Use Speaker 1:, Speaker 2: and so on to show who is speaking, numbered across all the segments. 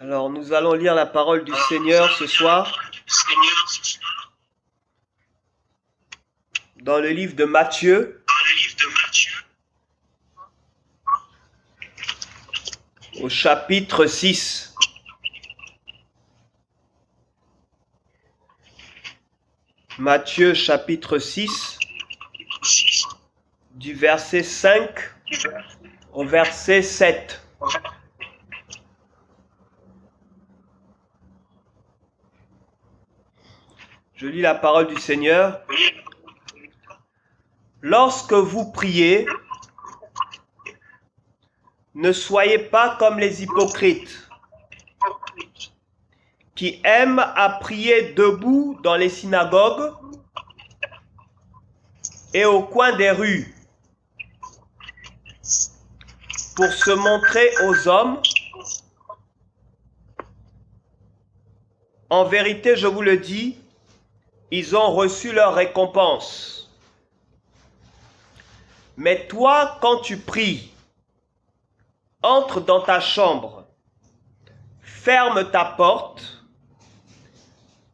Speaker 1: Alors, nous allons lire la parole du Seigneur ce soir dans le livre de Matthieu, au chapitre 6. Matthieu chapitre 6, du verset 5 au verset 7. Je lis la parole du Seigneur. Lorsque vous priez, ne soyez pas comme les hypocrites qui aiment à prier debout dans les synagogues et au coin des rues pour se montrer aux hommes. En vérité, je vous le dis, ils ont reçu leur récompense. Mais toi, quand tu pries, entre dans ta chambre, ferme ta porte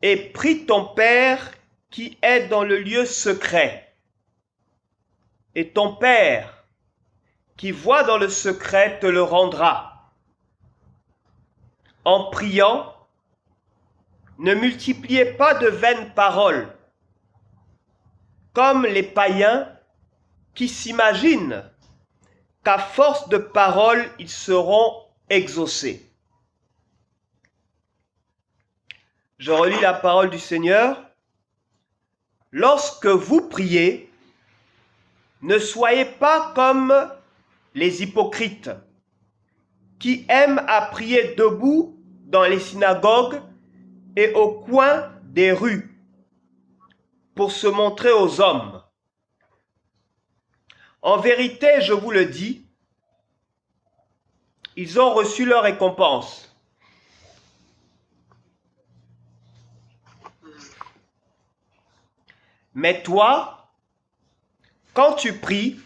Speaker 1: et prie ton Père qui est dans le lieu secret. Et ton Père qui voit dans le secret te le rendra. En priant, ne multipliez pas de vaines paroles, comme les païens qui s'imaginent qu'à force de paroles, ils seront exaucés. Je relis la parole du Seigneur. Lorsque vous priez, ne soyez pas comme les hypocrites qui aiment à prier debout dans les synagogues et au coin des rues pour se montrer aux hommes. En vérité, je vous le dis, ils ont reçu leur récompense. Mais toi, quand tu pries,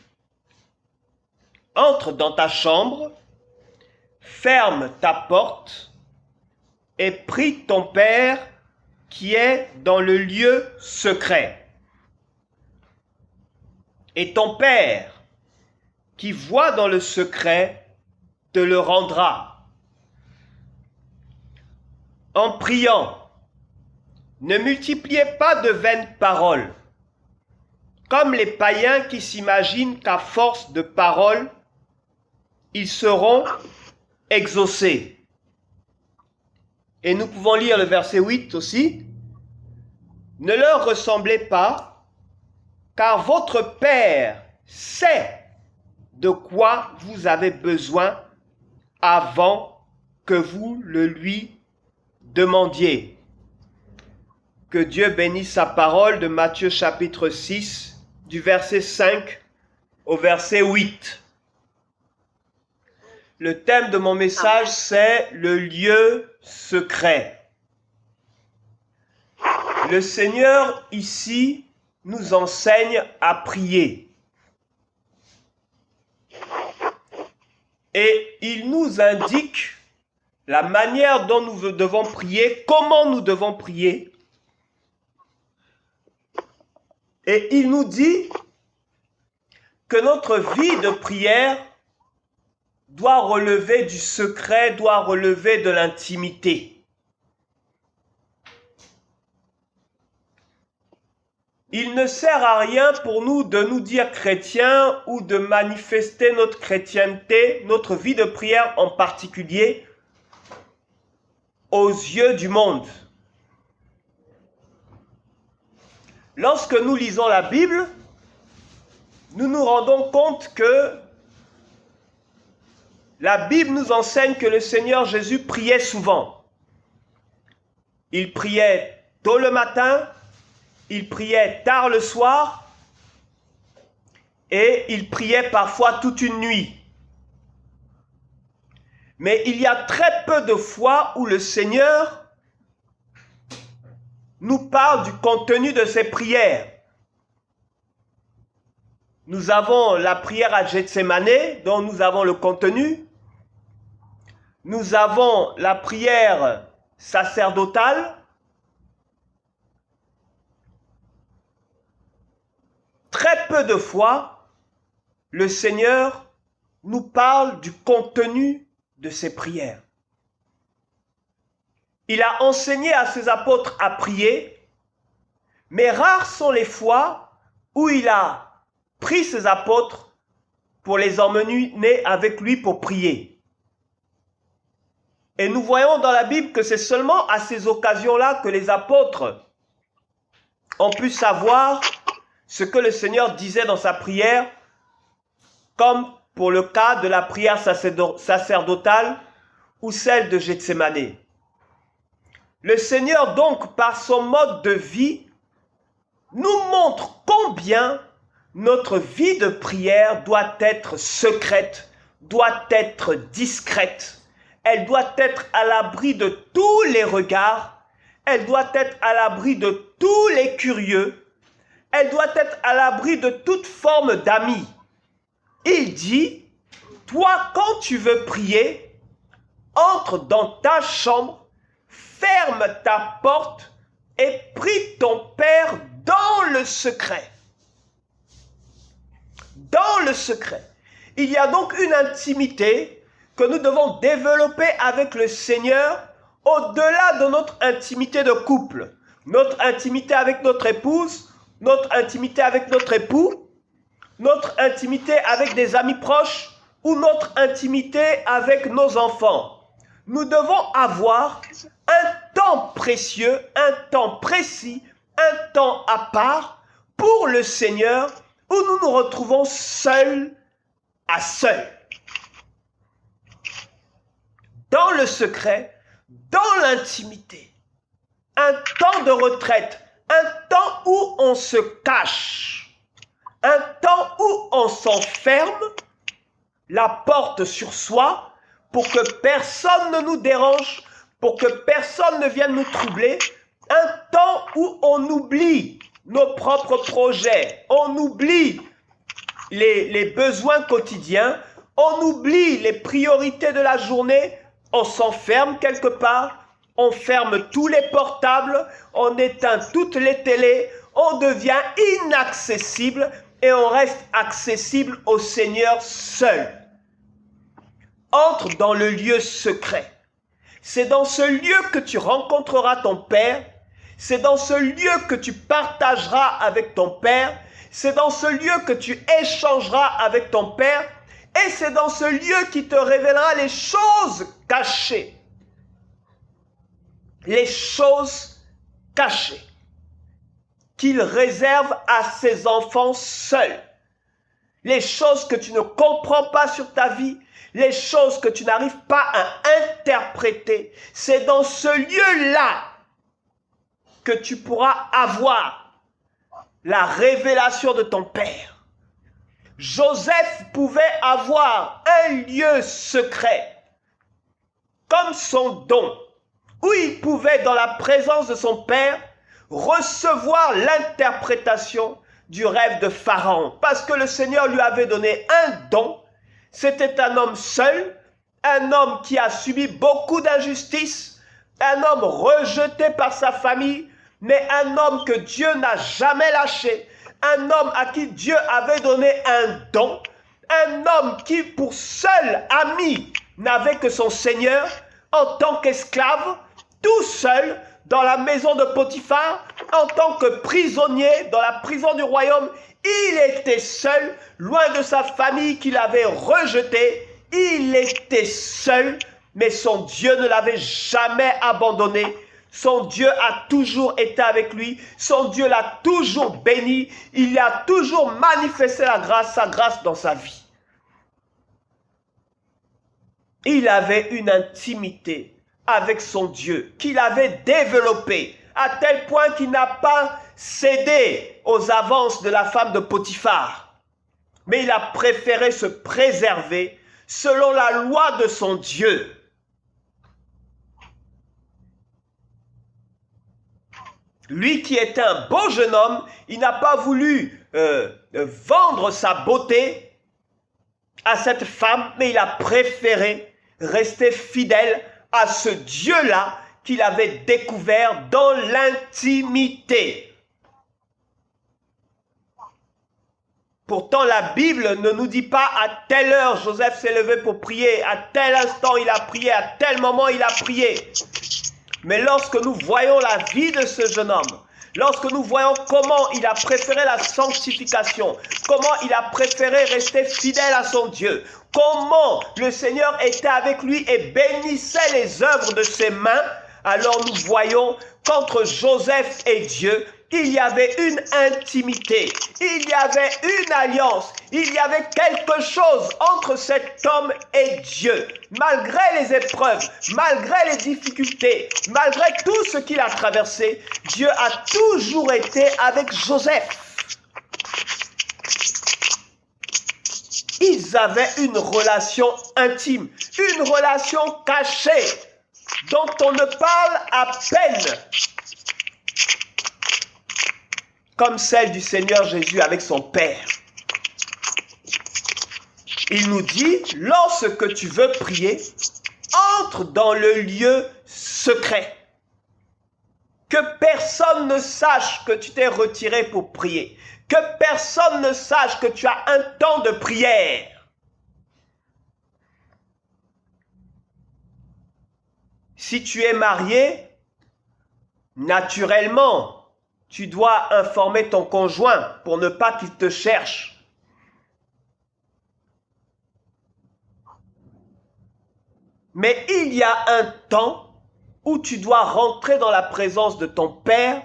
Speaker 1: entre dans ta chambre, ferme ta porte et prie ton Père qui est dans le lieu secret. Et ton Père qui voit dans le secret te le rendra. En priant, ne multipliez pas de vaines paroles, comme les païens qui s'imaginent qu'à force de paroles, ils seront exaucés. Et nous pouvons lire le verset 8 aussi. Ne leur ressemblez pas, car votre Père sait de quoi vous avez besoin avant que vous le lui demandiez. Que Dieu bénisse sa parole de Matthieu chapitre 6, du verset 5 au verset 8. Le thème de mon message, c'est le lieu secret. Le Seigneur ici nous enseigne à prier. Et il nous indique la manière dont nous devons prier, comment nous devons prier. Et il nous dit que notre vie de prière doit relever du secret, doit relever de l'intimité. Il ne sert à rien pour nous de nous dire chrétiens ou de manifester notre chrétienté, notre vie de prière en particulier, aux yeux du monde. Lorsque nous lisons la Bible, nous nous rendons compte que la Bible nous enseigne que le Seigneur Jésus priait souvent. Il priait tôt le matin, il priait tard le soir et il priait parfois toute une nuit. Mais il y a très peu de fois où le Seigneur nous parle du contenu de ses prières. Nous avons la prière à Gethsémané, dont nous avons le contenu. nous avons la prière sacerdotale. Très peu de fois, le Seigneur nous parle du contenu de ses prières. Il a enseigné à ses apôtres à prier, mais rares sont les fois où il a pris ses apôtres pour les emmener avec lui pour prier. Et nous voyons dans la Bible que c'est seulement à ces occasions-là que les apôtres ont pu savoir ce que le Seigneur disait dans sa prière, comme pour le cas de la prière sacerdotale ou celle de Gethsémanée. Le Seigneur donc, par son mode de vie, nous montre combien notre vie de prière doit être secrète, doit être discrète. Elle doit être à l'abri de tous les regards, elle doit être à l'abri de tous les curieux, elle doit être à l'abri de toute forme d'amis. Il dit, toi quand tu veux prier, entre dans ta chambre, ferme ta porte et prie ton Père dans le secret. Dans le secret. Il y a donc une intimité que nous devons développer avec le Seigneur au-delà de notre intimité de couple, notre intimité avec notre épouse, notre intimité avec notre époux, notre intimité avec des amis proches ou notre intimité avec nos enfants. Nous devons avoir un temps précieux, un temps précis, un temps à part pour le Seigneur où nous nous retrouvons seuls à seul. Dans le secret, dans l'intimité. Un temps de retraite, un temps où on se cache, un temps où on s'enferme, la porte sur soi, pour que personne ne nous dérange, pour que personne ne vienne nous troubler, un temps où on oublie nos propres projets, on oublie les besoins quotidiens, on oublie les priorités de la journée, on s'enferme quelque part, on ferme tous les portables, on éteint toutes les télés, on devient inaccessible et on reste accessible au Seigneur seul. Entre dans le lieu secret. C'est dans ce lieu que tu rencontreras ton Père. C'est dans ce lieu que tu partageras avec ton Père. C'est dans ce lieu que tu échangeras avec ton Père. Et c'est dans ce lieu qui te révélera les choses cachées. Les choses cachées qu'il réserve à ses enfants seuls. Les choses que tu ne comprends pas sur ta vie, les choses que tu n'arrives pas à interpréter. C'est dans ce lieu-là que tu pourras avoir la révélation de ton Père. Joseph pouvait avoir un lieu secret, comme son don, où il pouvait, dans la présence de son Père, recevoir l'interprétation du rêve de Pharaon. Parce que le Seigneur lui avait donné un don. C'était un homme seul, un homme qui a subi beaucoup d'injustices, un homme rejeté par sa famille, mais un homme que Dieu n'a jamais lâché, un homme à qui Dieu avait donné un don, un homme qui pour seul ami n'avait que son Seigneur, en tant qu'esclave, tout seul dans la maison de Potiphar, en tant que prisonnier dans la prison du royaume. Il était seul, loin de sa famille qu'il avait rejetée. Il était seul, mais son Dieu ne l'avait jamais abandonné. Son Dieu a toujours été avec lui. Son Dieu l'a toujours béni. Il a toujours manifesté sa grâce dans sa vie. Il avait une intimité avec son Dieu qu'il avait développée à tel point qu'il n'a pas cédé aux avances de la femme de Potiphar. Mais il a préféré se préserver selon la loi de son Dieu. Lui qui était un beau jeune homme, il n'a pas voulu vendre sa beauté à cette femme, mais il a préféré restait fidèle à ce Dieu-là qu'il avait découvert dans l'intimité. Pourtant, la Bible ne nous dit pas à telle heure Joseph s'est levé pour prier, à tel instant il a prié, à tel moment il a prié. Mais lorsque nous voyons la vie de ce jeune homme, lorsque nous voyons comment il a préféré la sanctification, comment il a préféré rester fidèle à son Dieu, comment le Seigneur était avec lui et bénissait les œuvres de ses mains, alors nous voyons qu'entre Joseph et Dieu, il y avait une intimité, il y avait une alliance, il y avait quelque chose entre cet homme et Dieu. Malgré les épreuves, malgré les difficultés, malgré tout ce qu'il a traversé, Dieu a toujours été avec Joseph. Ils avaient une relation intime, une relation cachée, dont on ne parle à peine, comme celle du Seigneur Jésus avec son Père. Il nous dit, lorsque tu veux prier, entre dans le lieu secret. Que personne ne sache que tu t'es retiré pour prier. Que personne ne sache que tu as un temps de prière. Si tu es marié, naturellement, tu dois informer ton conjoint pour ne pas qu'il te cherche. Mais il y a un temps où tu dois rentrer dans la présence de ton Père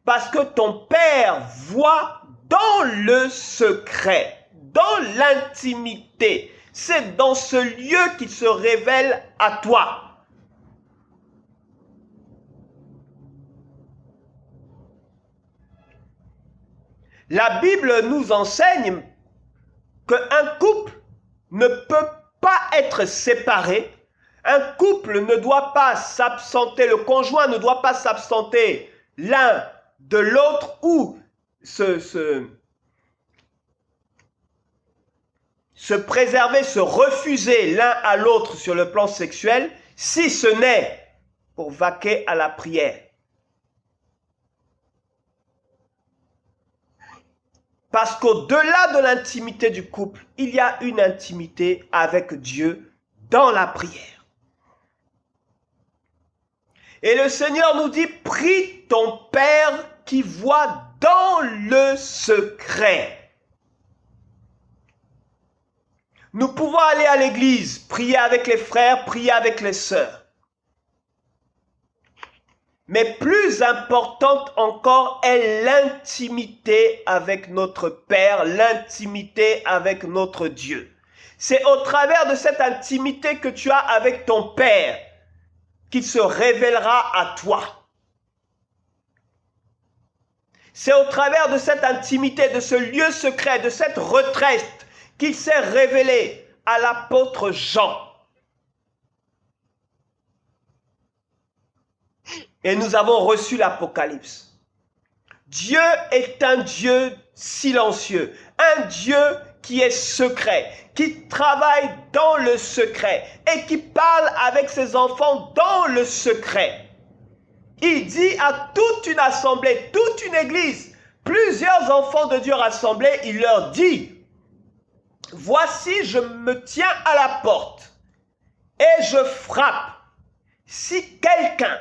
Speaker 1: parce que ton Père voit dans le secret, dans l'intimité. C'est dans ce lieu qu'il se révèle à toi. La Bible nous enseigne qu'un couple ne peut pas être séparé. Un couple ne doit pas s'absenter, le conjoint ne doit pas s'absenter l'un de l'autre ou se préserver, se refuser l'un à l'autre sur le plan sexuel, si ce n'est pour vaquer à la prière. Parce qu'au-delà de l'intimité du couple, il y a une intimité avec Dieu dans la prière. Et le Seigneur nous dit, prie ton Père qui voit dans le secret. Nous pouvons aller à l'église, prier avec les frères, prier avec les sœurs. Mais plus importante encore est l'intimité avec notre Père, l'intimité avec notre Dieu. C'est au travers de cette intimité que tu as avec ton Père qu'il se révélera à toi. C'est au travers de cette intimité, de ce lieu secret, de cette retraite qu'il s'est révélé à l'apôtre Jean. Et nous avons reçu l'Apocalypse. Dieu est un Dieu silencieux, un Dieu qui est secret, qui travaille dans le secret et qui parle avec ses enfants dans le secret. Il dit à toute une assemblée, toute une église, plusieurs enfants de Dieu rassemblés, il leur dit, voici je me tiens à la porte et je frappe. Si quelqu'un,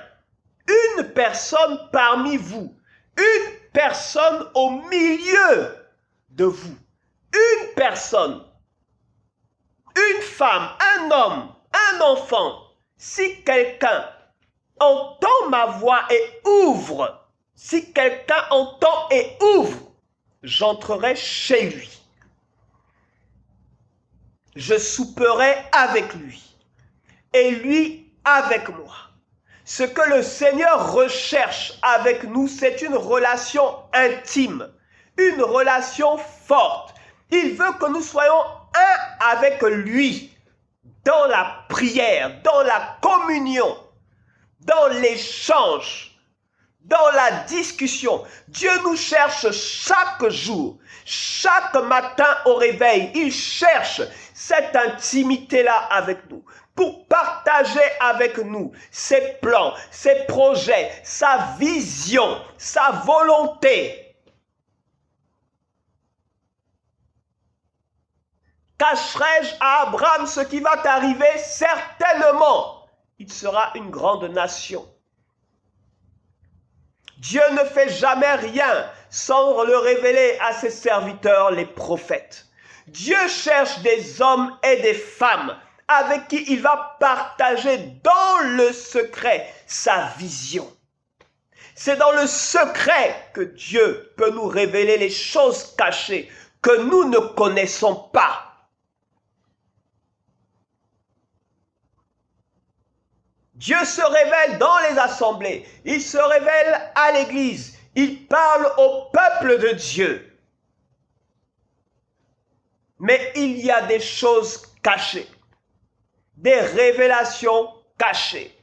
Speaker 1: une personne parmi vous, une personne au milieu de vous, une personne, une femme, un homme, un enfant, si quelqu'un entend ma voix et ouvre, si quelqu'un entend et ouvre, j'entrerai chez lui. Je souperai avec lui et lui avec moi. Ce que le Seigneur recherche avec nous, c'est une relation intime, une relation forte. Il veut que nous soyons un avec lui dans la prière, dans la communion, dans l'échange, dans la discussion. Dieu nous cherche chaque jour, chaque matin au réveil. Il cherche cette intimité-là avec nous pour partager avec nous ses plans, ses projets, sa vision, sa volonté. Cacherai-je à Abraham ce qui va t'arriver? Certainement, il sera une grande nation. Dieu ne fait jamais rien sans le révéler à ses serviteurs, les prophètes. Dieu cherche des hommes et des femmes avec qui il va partager dans le secret sa vision. C'est dans le secret que Dieu peut nous révéler les choses cachées que nous ne connaissons pas. Dieu se révèle dans les assemblées, il se révèle à l'église, il parle au peuple de Dieu. Mais il y a des choses cachées, des révélations cachées.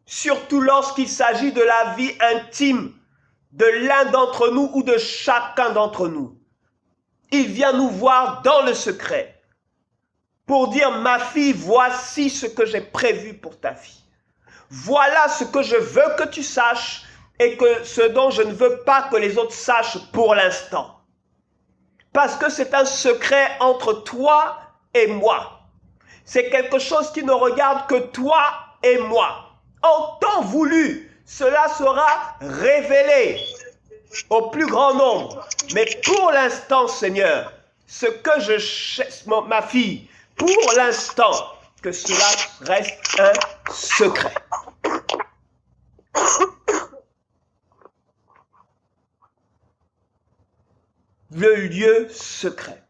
Speaker 1: Surtout lorsqu'il s'agit de la vie intime de l'un d'entre nous ou de chacun d'entre nous. Il vient nous voir dans le secret pour dire, ma fille, voici ce que j'ai prévu pour ta vie. Voilà ce que je veux que tu saches et que ce dont je ne veux pas que les autres sachent pour l'instant. Parce que c'est un secret entre toi et moi. C'est quelque chose qui ne regarde que toi et moi. En temps voulu, cela sera révélé au plus grand nombre. Mais pour l'instant, Seigneur, ce que je cherche, ma fille, pour l'instant, que cela reste un secret. Le lieu secret.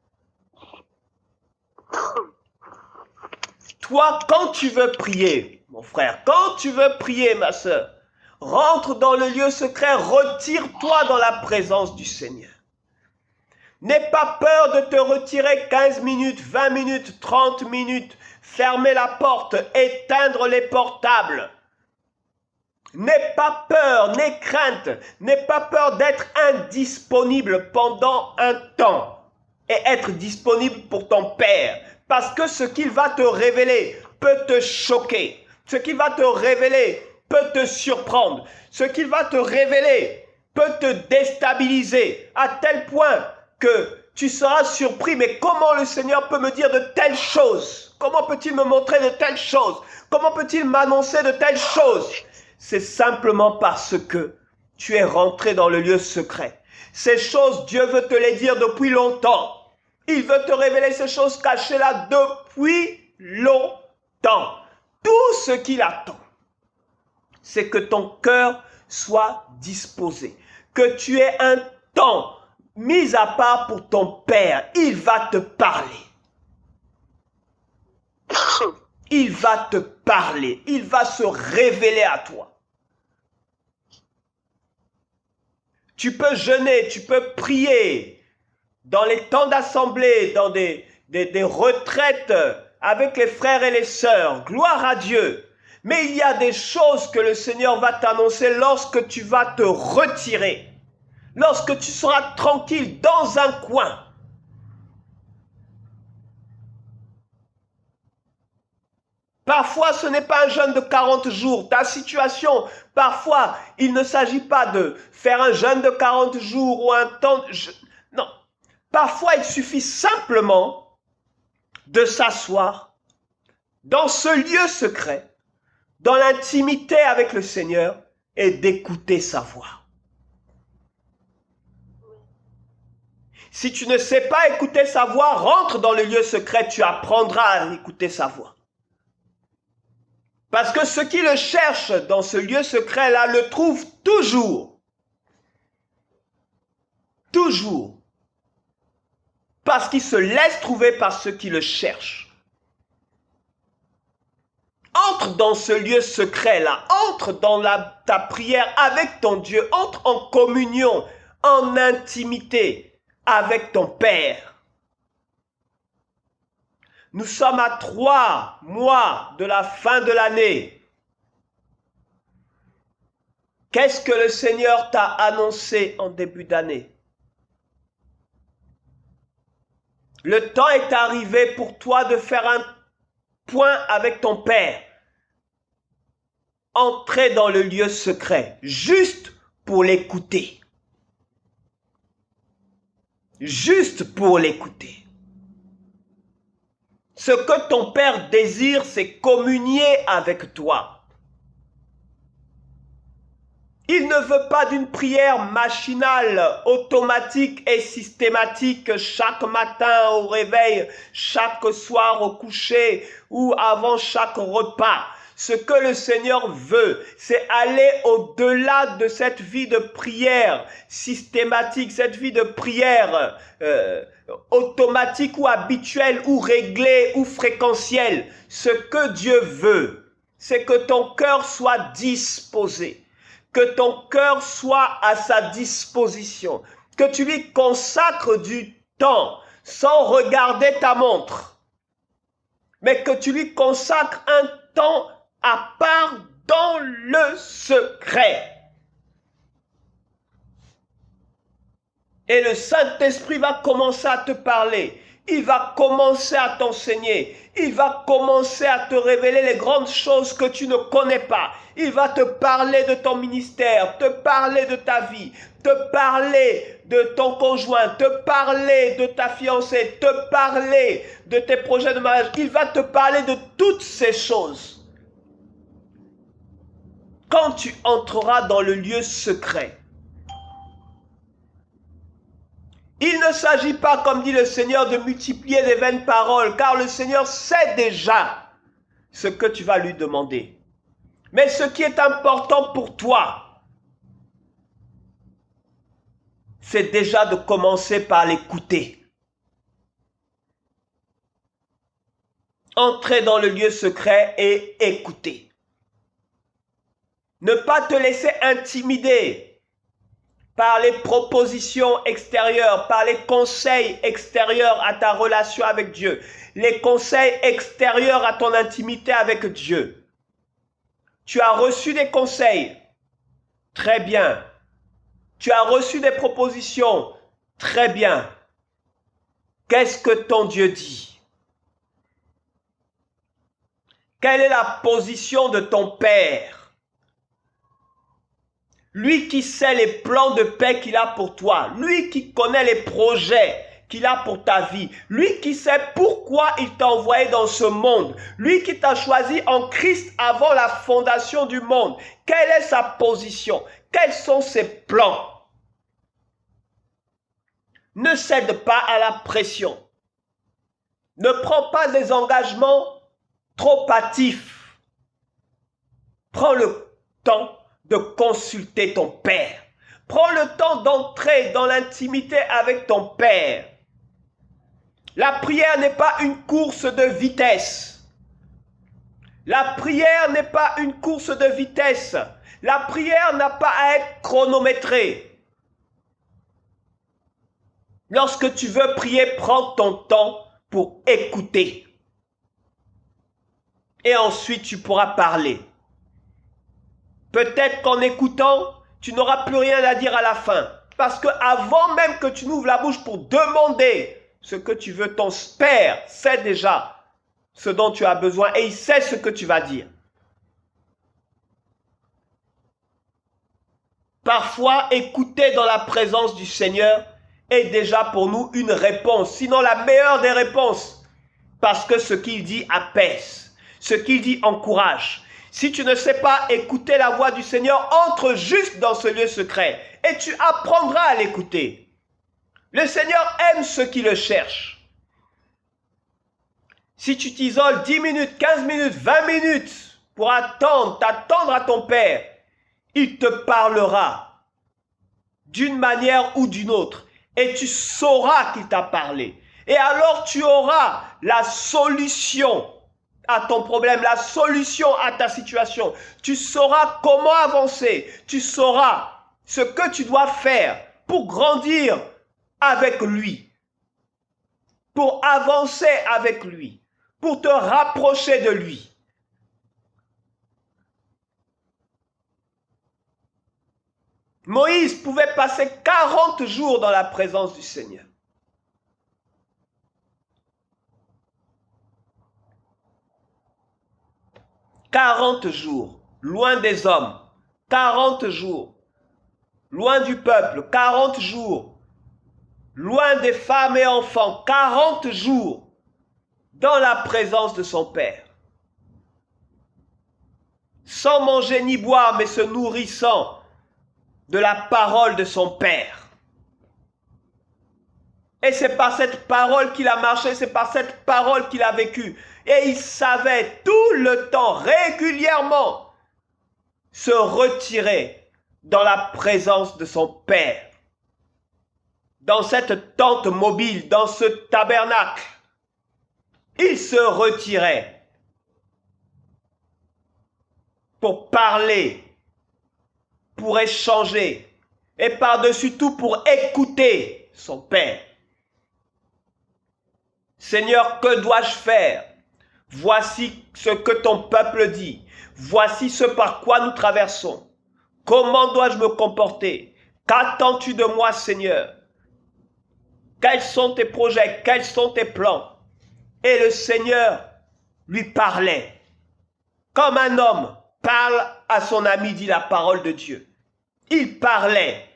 Speaker 1: Toi, quand tu veux prier, mon frère, quand tu veux prier, ma soeur, rentre dans le lieu secret, retire-toi dans la présence du Seigneur. N'aie pas peur de te retirer 15 minutes, 20 minutes, 30 minutes, fermer la porte, éteindre les portables. N'aie pas peur, n'aie crainte, n'aie pas peur d'être indisponible pendant un temps et être disponible pour ton Père. Parce que ce qu'il va te révéler peut te choquer. Ce qu'il va te révéler peut te surprendre. Ce qu'il va te révéler peut te déstabiliser à tel point que tu seras surpris. Mais comment le Seigneur peut me dire de telles choses? Comment peut-il me montrer de telles choses? Comment peut-il m'annoncer de telles choses? C'est simplement parce que tu es rentré dans le lieu secret. Ces choses, Dieu veut te les dire depuis longtemps. Il veut te révéler ces choses cachées là depuis longtemps. Tout ce qu'il attend, c'est que ton cœur soit disposé. Que tu aies un temps mis à part pour ton Père. Il va te parler. Il va te parler. Il va se révéler à toi. Tu peux jeûner, tu peux prier dans les temps d'assemblée, dans des retraites avec les frères et les sœurs. Gloire à Dieu. Mais il y a des choses que le Seigneur va t'annoncer lorsque tu vas te retirer. Lorsque tu seras tranquille dans un coin. Parfois, ce n'est pas un jeûne de 40 jours. Ta situation, parfois, il ne s'agit pas de faire un jeûne de 40 jours ou un temps... Non. Parfois, il suffit simplement de s'asseoir dans ce lieu secret, dans l'intimité avec le Seigneur et d'écouter sa voix. Si tu ne sais pas écouter sa voix, rentre dans le lieu secret, tu apprendras à écouter sa voix. Parce que ceux qui le cherchent dans ce lieu secret-là le trouvent toujours. Toujours. Parce qu'il se laisse trouver par ceux qui le cherchent. Entre dans ce lieu secret-là. Entre dans ta prière avec ton Dieu. Entre en communion, en intimité avec ton Père. Nous sommes à 3 mois de la fin de l'année. Qu'est-ce que le Seigneur t'a annoncé en début d'année? Le temps est arrivé pour toi de faire point avec ton Père. Entrez dans le lieu secret, juste pour l'écouter. Juste pour l'écouter. Ce que ton Père désire, c'est communier avec toi. Il ne veut pas d'une prière machinale, automatique et systématique chaque matin au réveil, chaque soir au coucher ou avant chaque repas. Ce que le Seigneur veut, c'est aller au-delà de cette vie de prière systématique, cette vie de prière automatique ou habituelle ou réglée ou fréquentielle. Ce que Dieu veut, c'est que ton cœur soit disposé. Que ton cœur soit à sa disposition, que tu lui consacres du temps sans regarder ta montre, mais que tu lui consacres un temps à part dans le secret. Et le Saint-Esprit va commencer à te parler. Il va commencer à t'enseigner. Il va commencer à te révéler les grandes choses que tu ne connais pas. Il va te parler de ton ministère, te parler de ta vie, te parler de ton conjoint, te parler de ta fiancée, te parler de tes projets de mariage. Il va te parler de toutes ces choses. Quand tu entreras dans le lieu secret, il ne s'agit pas, comme dit le Seigneur, de multiplier les vaines paroles, car le Seigneur sait déjà ce que tu vas lui demander. Mais ce qui est important pour toi, c'est déjà de commencer par l'écouter. Entrer dans le lieu secret et écouter. Ne pas te laisser intimider par les propositions extérieures, par les conseils extérieurs à ta relation avec Dieu, les conseils extérieurs à ton intimité avec Dieu. Tu as reçu des conseils, très bien. Tu as reçu des propositions, très bien. Qu'est-ce que ton Dieu dit? Quelle est la position de ton Père? Lui qui sait les plans de paix qu'il a pour toi, lui qui connaît les projets qu'il a pour ta vie, lui qui sait pourquoi il t'a envoyé dans ce monde, lui qui t'a choisi en Christ avant la fondation du monde. Quelle est sa position? Quels sont ses plans? Ne cède pas à la pression. Ne prends pas des engagements trop hâtifs. Prends le temps de consulter ton Père. Prends le temps d'entrer dans l'intimité avec ton Père. La prière n'est pas une course de vitesse. La prière n'est pas une course de vitesse. La prière n'a pas à être chronométrée. Lorsque tu veux prier, prends ton temps pour écouter. Et ensuite, tu pourras parler. Peut-être qu'en écoutant, tu n'auras plus rien à dire à la fin. Parce que avant même que tu n'ouvres la bouche pour demander ce que tu veux, ton Père sait déjà ce dont tu as besoin et il sait ce que tu vas dire. Parfois, écouter dans la présence du Seigneur est déjà pour nous une réponse, sinon la meilleure des réponses. Parce que ce qu'il dit apaise, ce qu'il dit encourage. Si tu ne sais pas écouter la voix du Seigneur, entre juste dans ce lieu secret et tu apprendras à l'écouter. Le Seigneur aime ceux qui le cherchent. Si tu t'isoles 10 minutes, 15 minutes, 20 minutes pour t'attendre à ton Père, il te parlera d'une manière ou d'une autre et tu sauras qu'il t'a parlé. Et alors tu auras la solution à ton problème, la solution à ta situation. Tu sauras comment avancer. Tu sauras ce que tu dois faire pour grandir avec lui, pour avancer avec lui, pour te rapprocher de lui. Moïse pouvait passer 40 jours dans la présence du Seigneur. 40 jours, loin des hommes, 40 jours, loin du peuple, 40 jours, loin des femmes et enfants, 40 jours, dans la présence de son Père. Sans manger ni boire, mais se nourrissant de la parole de son Père. Et c'est par cette parole qu'il a marché, c'est par cette parole qu'il a vécu. Et il savait tout le temps, régulièrement, se retirer dans la présence de son Père. Dans cette tente mobile, dans ce tabernacle, il se retirait pour parler, pour échanger, et par-dessus tout pour écouter son Père. Seigneur, que dois-je faire? Voici ce que ton peuple dit. Voici ce par quoi nous traversons. Comment dois-je me comporter? Qu'attends-tu de moi, Seigneur? Quels sont tes projets? Quels sont tes plans? Et le Seigneur lui parlait. Comme un homme parle à son ami, dit la parole de Dieu. Il parlait.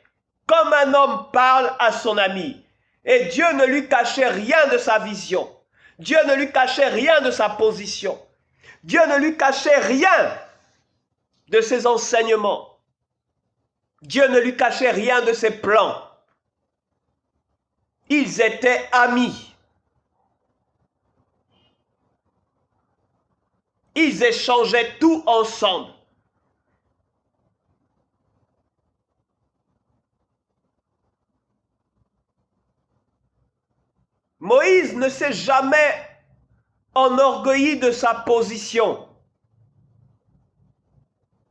Speaker 1: Comme un homme parle à son ami. Et Dieu ne lui cachait rien de sa vision. Dieu ne lui cachait rien de sa position. Dieu ne lui cachait rien de ses enseignements. Dieu ne lui cachait rien de ses plans. Ils étaient amis. Ils échangeaient tout ensemble. Moïse ne s'est jamais enorgueilli de sa position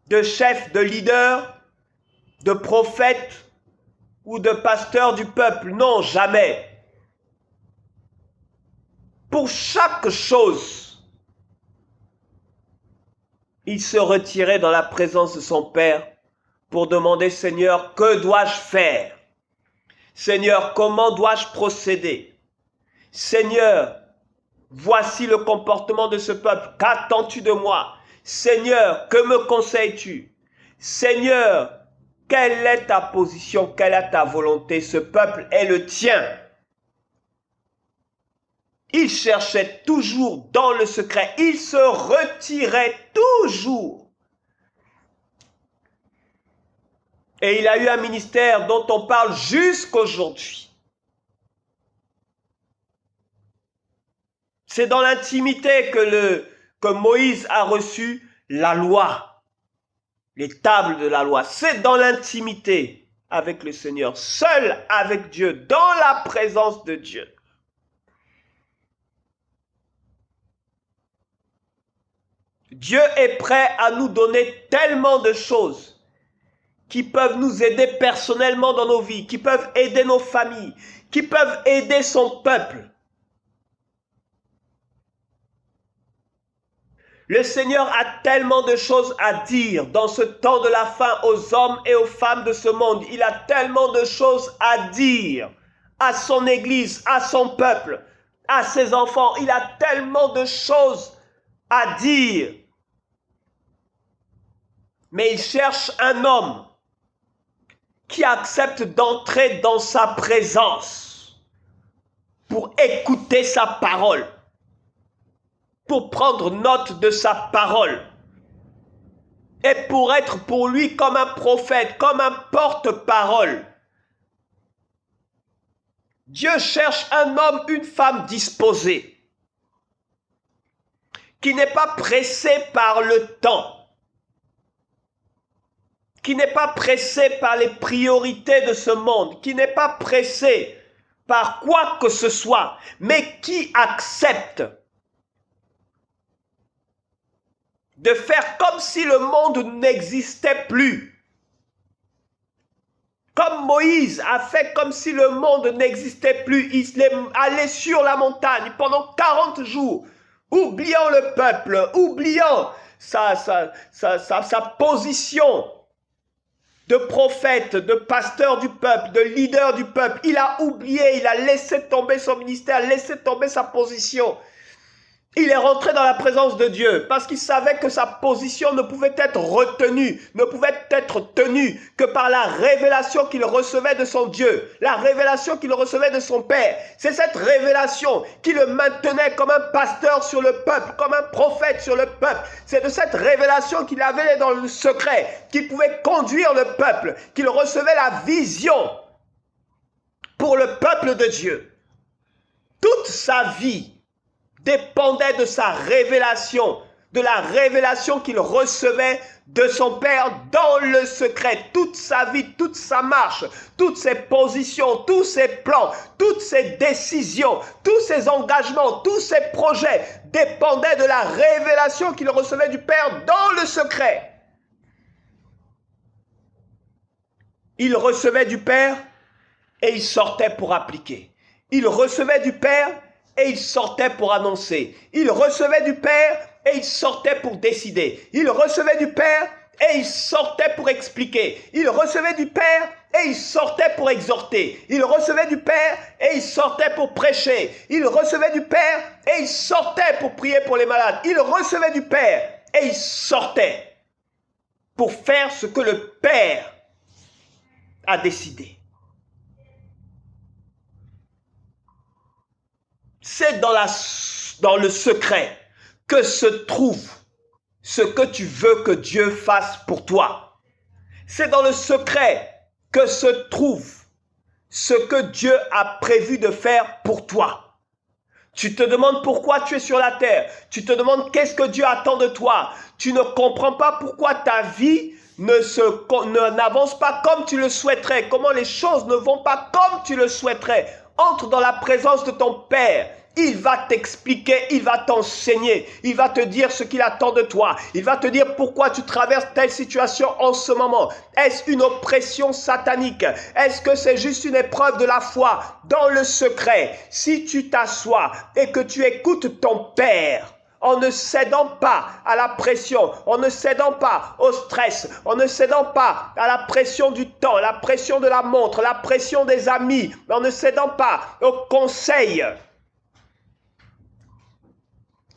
Speaker 1: de chef, de leader, de prophète ou de pasteur du peuple. Non, jamais. Pour chaque chose, il se retirait dans la présence de son Père pour demander, Seigneur, que dois-je faire? Seigneur, comment dois-je procéder? Seigneur, voici le comportement de ce peuple. Qu'attends-tu de moi? Seigneur, que me conseilles-tu? Seigneur, quelle est ta position? Quelle est ta volonté? Ce peuple est le tien. Il cherchait toujours dans le secret. Il se retirait toujours. Et il a eu un ministère dont on parle jusqu'aujourd'hui. C'est dans l'intimité que Moïse a reçu la loi, les tables de la loi. C'est dans l'intimité avec le Seigneur, seul avec Dieu, dans la présence de Dieu. Dieu est prêt à nous donner tellement de choses qui peuvent nous aider personnellement dans nos vies, qui peuvent aider nos familles, qui peuvent aider son peuple. Le Seigneur a tellement de choses à dire dans ce temps de la fin aux hommes et aux femmes de ce monde. Il a tellement de choses à dire à son Église, à son peuple, à ses enfants. Il a tellement de choses à dire. Mais il cherche un homme qui accepte d'entrer dans sa présence pour écouter sa parole, pour prendre note de sa parole et pour être pour lui comme un prophète, comme un porte-parole. Dieu cherche un homme, une femme disposée, qui n'est pas pressé par le temps, qui n'est pas pressé par les priorités de ce monde, qui n'est pas pressé par quoi que ce soit, mais qui accepte de faire comme si le monde n'existait plus. Comme Moïse a fait comme si le monde n'existait plus. Il est allé sur la montagne pendant 40 jours, oubliant le peuple, oubliant sa position de prophète, de pasteur du peuple, de leader du peuple. Il a oublié, il a laissé tomber son ministère, laissé tomber sa position. Il est rentré dans la présence de Dieu parce qu'il savait que sa position ne pouvait être retenue, ne pouvait être tenue que par la révélation qu'il recevait de son Dieu, la révélation qu'il recevait de son Père. C'est cette révélation qui le maintenait comme un pasteur sur le peuple, comme un prophète sur le peuple. C'est de cette révélation qu'il avait dans le secret, qu'il pouvait conduire le peuple, qu'il recevait la vision pour le peuple de Dieu. Toute sa vie dépendait de sa révélation, de la révélation qu'il recevait de son Père dans le secret. Toute sa vie, toute sa marche, toutes ses positions, tous ses plans, toutes ses décisions, tous ses engagements, tous ses projets dépendaient de la révélation qu'il recevait du Père dans le secret. Il recevait du Père et il sortait pour appliquer. Il recevait du Père et il sortait pour annoncer. Il recevait du Père et il sortait pour décider. Il recevait du Père et il sortait pour expliquer. Il recevait du Père et il sortait pour exhorter. Il recevait du Père et il sortait pour prêcher. Il recevait du Père et il sortait pour prier pour les malades. Il recevait du Père et il sortait pour faire ce que le Père a décidé. C'est dans le secret que se trouve ce que tu veux que Dieu fasse pour toi. C'est dans le secret que se trouve ce que Dieu a prévu de faire pour toi. Tu te demandes pourquoi tu es sur la terre. Tu te demandes qu'est-ce que Dieu attend de toi. Tu ne comprends pas pourquoi ta vie n'avance pas comme tu le souhaiterais. Comment les choses ne vont pas comme tu le souhaiterais. Entre dans la présence de ton Père. Il va t'expliquer, il va t'enseigner, il va te dire ce qu'il attend de toi. Il va te dire pourquoi tu traverses telle situation en ce moment. Est-ce une oppression satanique? Est-ce que c'est juste une épreuve de la foi? Dans le secret, si tu t'assois et que tu écoutes ton Père, en ne cédant pas à la pression, en ne cédant pas au stress, en ne cédant pas à la pression du temps, la pression de la montre, la pression des amis, en ne cédant pas aux conseils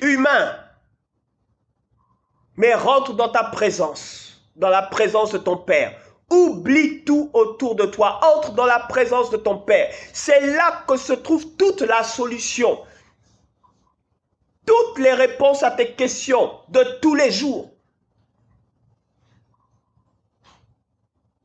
Speaker 1: humain, mais rentre dans ta présence, dans la présence de ton Père. Oublie tout autour de toi, entre dans la présence de ton Père. C'est là que se trouve toute la solution, toutes les réponses à tes questions de tous les jours.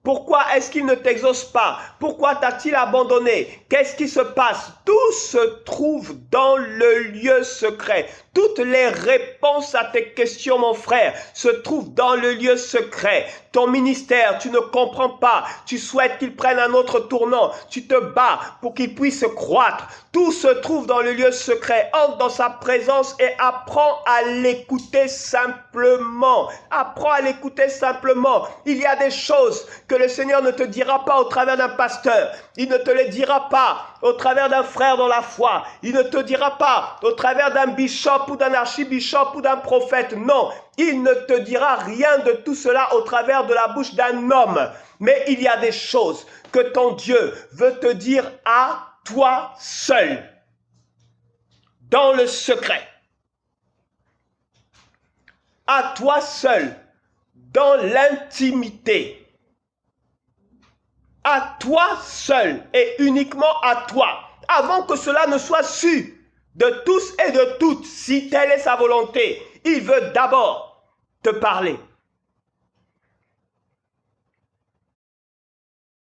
Speaker 1: Pourquoi est-ce qu'il ne t'exauce pas? Pourquoi t'a-t-il abandonné? Qu'est-ce qui se passe? Tout se trouve dans le lieu secret. Toutes les réponses à tes questions, mon frère, se trouvent dans le lieu secret. Ton ministère, tu ne comprends pas. Tu souhaites qu'il prenne un autre tournant. Tu te bats pour qu'il puisse croître. Tout se trouve dans le lieu secret. Entre dans sa présence et apprends à l'écouter simplement. Apprends à l'écouter simplement. Il y a des choses que le Seigneur ne te dira pas au travers d'un pasteur. Il ne te les dira pas au travers d'un frère dans la foi. Il ne te dira pas au travers d'un bishop ou d'un archibishop ou d'un prophète. Non, il ne te dira rien de tout cela au travers de la bouche d'un homme. Mais il y a des choses que ton Dieu veut te dire à toi seul, dans le secret. À toi seul, dans l'intimité. À toi seul et uniquement à toi, avant que cela ne soit su de tous et de toutes, si telle est sa volonté. Il veut d'abord te parler.